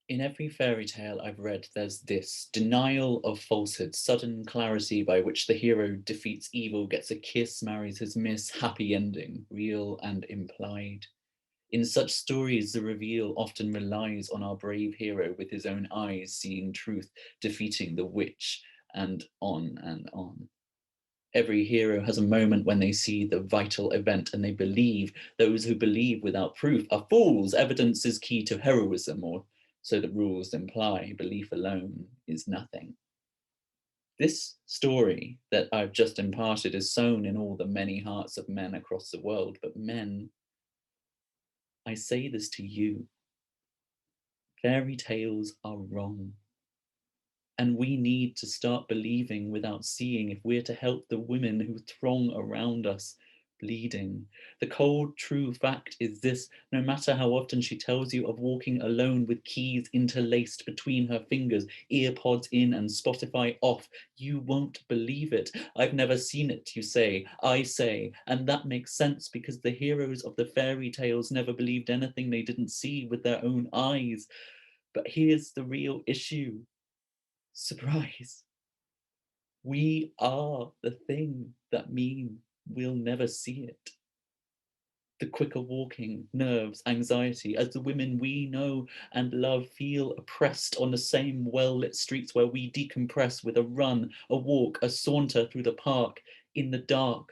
In every fairy tale I've read, there's this denial of falsehood, sudden clarity by which the hero defeats evil, gets a kiss, marries his miss, happy ending, real and implied. In such stories, the reveal often relies on our brave hero with his own eyes seeing truth, defeating the witch, and on and on. Every hero has a moment when they see the vital event and they believe. Those who believe without proof are fools. Evidence is key to heroism, or so the rules imply. Belief alone is nothing. This story that I've just imparted is sown in all the many hearts of men across the world. But men, I say this to you, fairy tales are wrong. And we need to start believing without seeing if we're to help the women who throng around us bleeding. The cold, true fact is this: no matter how often she tells you of walking alone with keys interlaced between her fingers, ear pods in and Spotify off, you won't believe it. I've never seen it, you say, I say, and that makes sense because the heroes of the fairy tales never believed anything they didn't see with their own eyes. But here's the real issue. Surprise. We are the thing that mean we'll never see it. The quicker walking, nerves, anxiety, as the women we know and love feel oppressed on the same well-lit streets where we decompress with a run, a walk, a saunter through the park in the dark.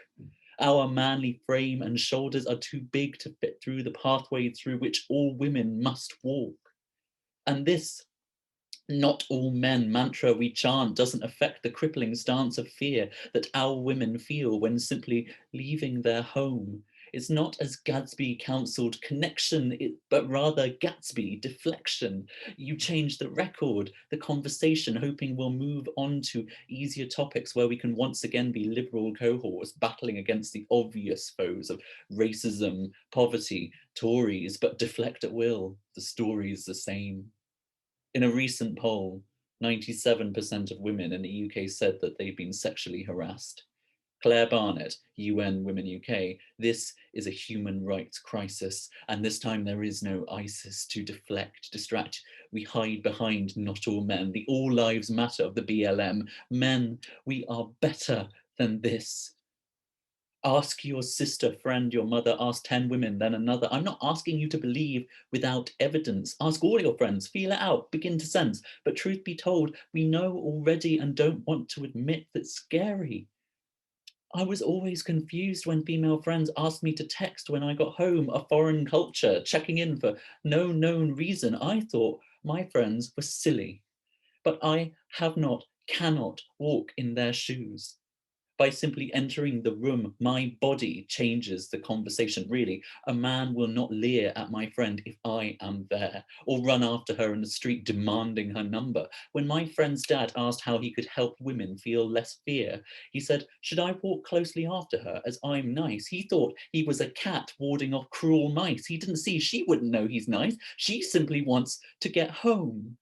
Our manly frame and shoulders are too big to fit through the pathway through which all women must walk. And this not all men mantra we chant doesn't affect the crippling stance of fear that our women feel when simply leaving their home. It's not as Gatsby counseled connection, but rather Gatsby deflection. You change the record, the conversation, hoping we'll move on to easier topics where we can once again be liberal cohorts battling against the obvious foes of racism, poverty, Tories, but deflect at will. The story's the same. In a recent poll, 97% of women in the UK said that they've been sexually harassed. Claire Barnett, UN Women UK, this is a human rights crisis, and this time there is no ISIS to deflect, distract. We hide behind not all men, the all lives matter of the BLM. Men, we are better than this. Ask your sister, friend, your mother, ask 10 women, then another. I'm not asking you to believe without evidence. Ask all your friends, feel it out, begin to sense. But truth be told, we know already and don't want to admit that's scary. I was always confused when female friends asked me to text when I got home, a foreign culture, checking in for no known reason. I thought my friends were silly, but I have not, cannot walk in their shoes. By simply entering the room, my body changes the conversation. Really, a man will not leer at my friend if I am there, or run after her in the street demanding her number. When my friend's dad asked how he could help women feel less fear, he said, should I walk closely after her as I'm nice? He thought he was a cat warding off cruel mice. He didn't see she wouldn't know he's nice. She simply wants to get home.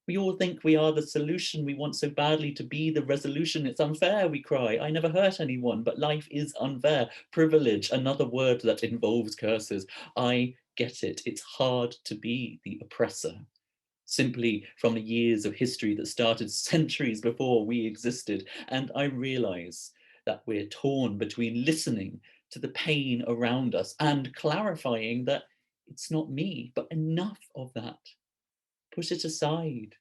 We all think we are the solution. We want so badly to be the resolution. It's unfair, we cry. I never hurt anyone, but life is unfair. Privilege, another word that involves curses. I get it. It's hard to be the oppressor. Simply from the years of history that started centuries before we existed. And I realize that we're torn between listening to the pain around us and clarifying that it's not me, but enough of that. Push it aside.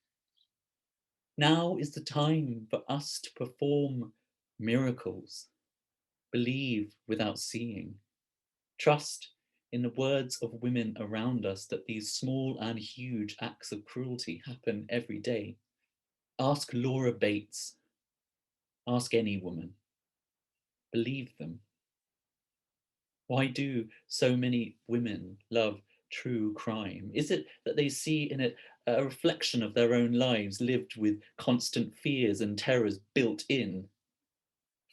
Now is the time for us to perform miracles, believe without seeing, trust in the words of women around us that these small and huge acts of cruelty happen every day. Ask Laura Bates, ask any woman, believe them. Why do so many women love true crime? Is it that they see in it a reflection of their own lives lived with constant fears and terrors built in?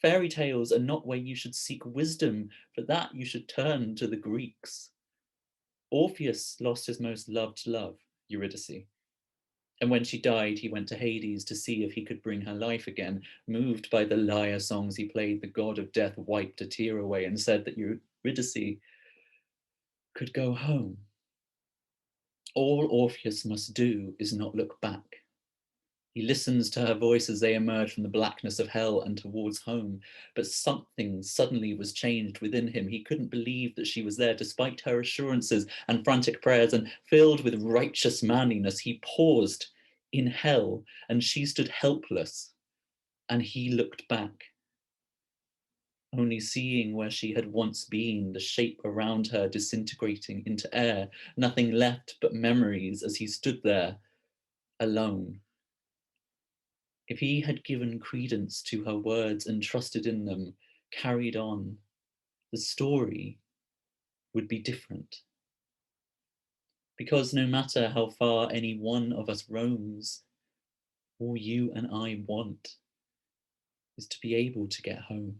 Fairy tales are not where you should seek wisdom. For that, you should turn to the Greeks. Orpheus lost his most loved love, Eurydice. And when she died, he went to Hades to see if he could bring her life again. Moved by the lyre songs he played, the god of death wiped a tear away and said that Eurydice could go home. All Orpheus must do is not look back. He listens to her voice as they emerge from the blackness of hell and towards home. But something suddenly was changed within him. He couldn't believe that she was there, despite her assurances and frantic prayers. And filled with righteous manliness, he paused in hell, and she stood helpless. And he looked back, only seeing where she had once been, the shape around her disintegrating into air, nothing left but memories as he stood there alone. If he had given credence to her words and trusted in them, carried on, the story would be different. Because no matter how far any one of us roams, all you and I want is to be able to get home.